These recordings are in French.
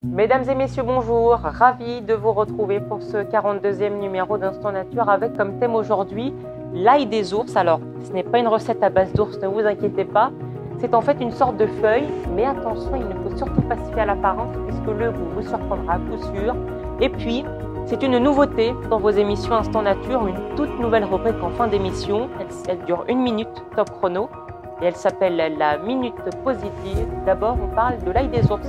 Mesdames et messieurs, bonjour. Ravi de vous retrouver pour ce 42e numéro d'Instant Nature avec comme thème aujourd'hui l'ail des ours. Alors, ce n'est pas une recette à base d'ours, ne vous inquiétez pas. C'est en fait une sorte de feuille, mais attention, il ne faut surtout pas se fier à l'apparence puisque le goût vous surprendra à coup sûr. Et puis, c'est une nouveauté dans vos émissions Instant Nature, une toute nouvelle rubrique en fin d'émission. Elle dure 1 minute, top chrono, et elle s'appelle la Minute Positive. D'abord, on parle de l'ail des ours.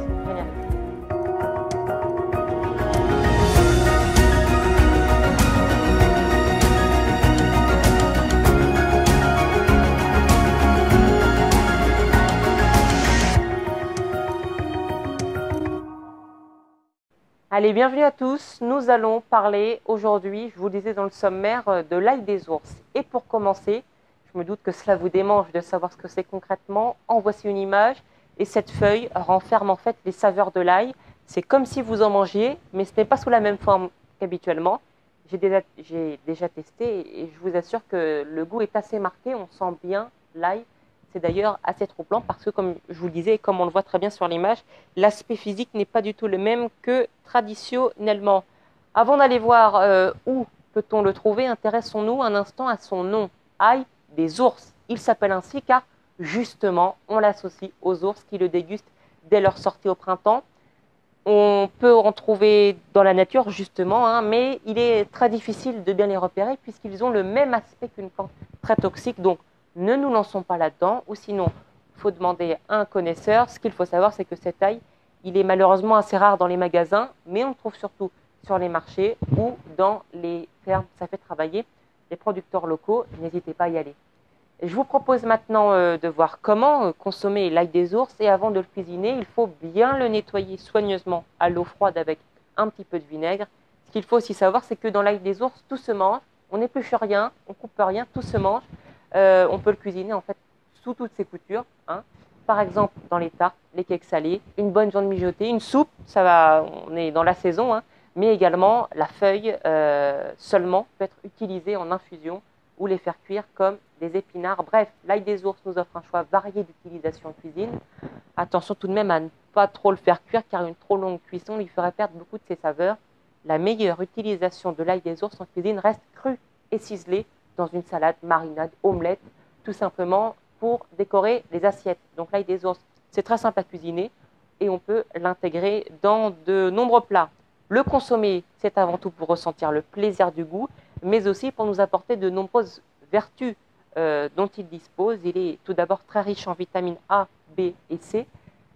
Allez, bienvenue à tous. Nous allons parler aujourd'hui, je vous le disais dans le sommaire, de l'ail des ours. Et pour commencer, je me doute que cela vous démange de savoir ce que c'est concrètement. En voici une image. Et cette feuille renferme en fait les saveurs de l'ail. C'est comme si vous en mangiez, mais ce n'est pas sous la même forme qu'habituellement. J'ai déjà testé et je vous assure que le goût est assez marqué. On sent bien l'ail. C'est d'ailleurs assez troublant parce que, comme je vous le disais, et comme on le voit très bien sur l'image, l'aspect physique n'est pas du tout le même que traditionnellement. Avant d'aller voir où peut-on le trouver, intéressons-nous un instant à son nom, ail des ours. Il s'appelle ainsi car, justement, on l'associe aux ours qui le dégustent dès leur sortie au printemps. On peut en trouver dans la nature, justement, mais il est très difficile de bien les repérer puisqu'ils ont le même aspect qu'une plante très toxique. Donc, ne nous lançons pas là-dedans, ou sinon, il faut demander à un connaisseur. Ce qu'il faut savoir, c'est que cet ail, il est malheureusement assez rare dans les magasins, mais on le trouve surtout sur les marchés ou dans les fermes. Ça fait travailler les producteurs locaux. N'hésitez pas à y aller. Je vous propose maintenant de voir comment consommer l'ail des ours. Et avant de le cuisiner, il faut bien le nettoyer soigneusement à l'eau froide avec un petit peu de vinaigre. Ce qu'il faut aussi savoir, c'est que dans l'ail des ours, tout se mange. On n'épluche rien, on coupe rien, tout se mange. On peut le cuisiner en fait sous toutes ses coutures. Par exemple, dans les tartes, les cakes salés, une bonne viande mijotée, une soupe, ça va, on est dans la saison, mais également la feuille seulement peut être utilisée en infusion ou les faire cuire comme des épinards. Bref, l'ail des ours nous offre un choix varié d'utilisation en cuisine. Attention tout de même à ne pas trop le faire cuire car une trop longue cuisson lui ferait perdre beaucoup de ses saveurs. La meilleure utilisation de l'ail des ours en cuisine reste cru et ciselé dans une salade, marinade, omelette, tout simplement pour décorer les assiettes. Donc l'ail des ours, c'est très simple à cuisiner et on peut l'intégrer dans de nombreux plats. Le consommer, c'est avant tout pour ressentir le plaisir du goût, mais aussi pour nous apporter de nombreuses vertus dont il dispose. Il est tout d'abord très riche en vitamines A, B et C.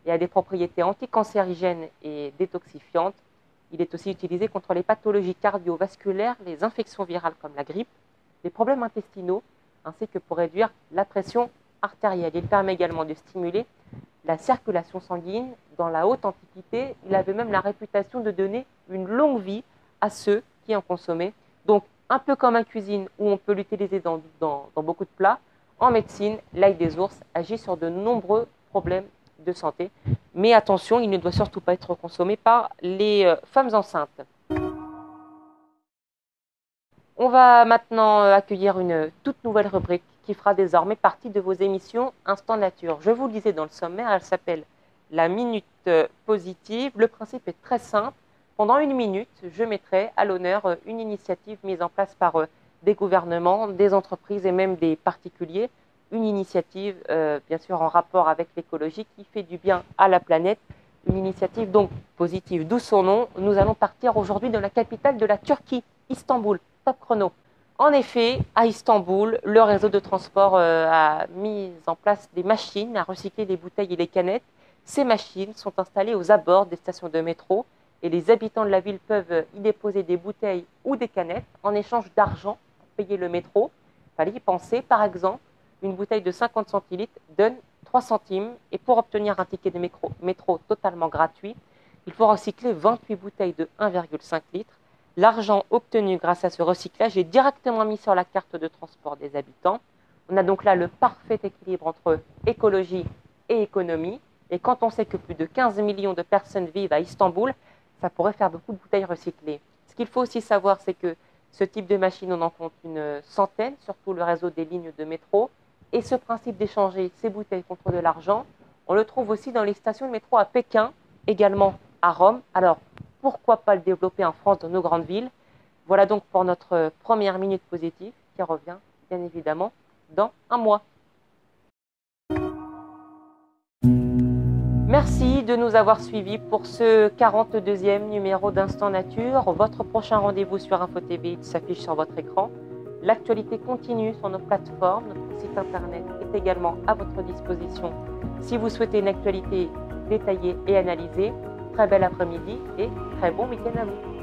Il a des propriétés anticancérigènes et détoxifiantes. Il est aussi utilisé contre les pathologies cardiovasculaires, les infections virales comme la grippe, les problèmes intestinaux, ainsi que pour réduire la pression artérielle. Il permet également de stimuler la circulation sanguine. Dans la haute antiquité, il avait même la réputation de donner une longue vie à ceux qui en consommaient. Donc, un peu comme en cuisine où on peut l'utiliser dans beaucoup de plats, en médecine, l'ail des ours agit sur de nombreux problèmes de santé. Mais attention, il ne doit surtout pas être consommé par les femmes enceintes. On va maintenant accueillir une toute nouvelle rubrique qui fera désormais partie de vos émissions Instant Nature. Je vous le disais dans le sommaire, elle s'appelle la Minute Positive. Le principe est très simple. Pendant 1 minute, je mettrai à l'honneur une initiative mise en place par des gouvernements, des entreprises et même des particuliers. Une initiative, bien sûr, en rapport avec l'écologie qui fait du bien à la planète. Une initiative donc positive, d'où son nom. Nous allons partir aujourd'hui dans la capitale de la Turquie, Istanbul. Top chrono. En effet, à Istanbul, le réseau de transport a mis en place des machines à recycler les bouteilles et les canettes. Ces machines sont installées aux abords des stations de métro et les habitants de la ville peuvent y déposer des bouteilles ou des canettes en échange d'argent pour payer le métro. Il fallait y penser. Par exemple, une bouteille de 50 centilitres donne 3 centimes et pour obtenir un ticket de métro totalement gratuit, il faut recycler 28 bouteilles de 1,5 litre. L'argent obtenu grâce à ce recyclage est directement mis sur la carte de transport des habitants. On a donc là le parfait équilibre entre écologie et économie. Et quand on sait que plus de 15 millions de personnes vivent à Istanbul, ça pourrait faire beaucoup de bouteilles recyclées. Ce qu'il faut aussi savoir, c'est que ce type de machine, on en compte une centaine, surtout le réseau des lignes de métro. Et ce principe d'échanger ces bouteilles contre de l'argent, on le trouve aussi dans les stations de métro à Pékin, également à Rome. Alors, pourquoi pas le développer en France, dans nos grandes villes? Voilà donc pour notre première minute positive qui revient bien évidemment dans un mois. Merci de nous avoir suivis pour ce 42e numéro d'Instant Nature. Votre prochain rendez-vous sur Info TV s'affiche sur votre écran. L'actualité continue sur nos plateformes. Notre site internet est également à votre disposition si vous souhaitez une actualité détaillée et analysée. Très bel après-midi et très bon week-end à vous.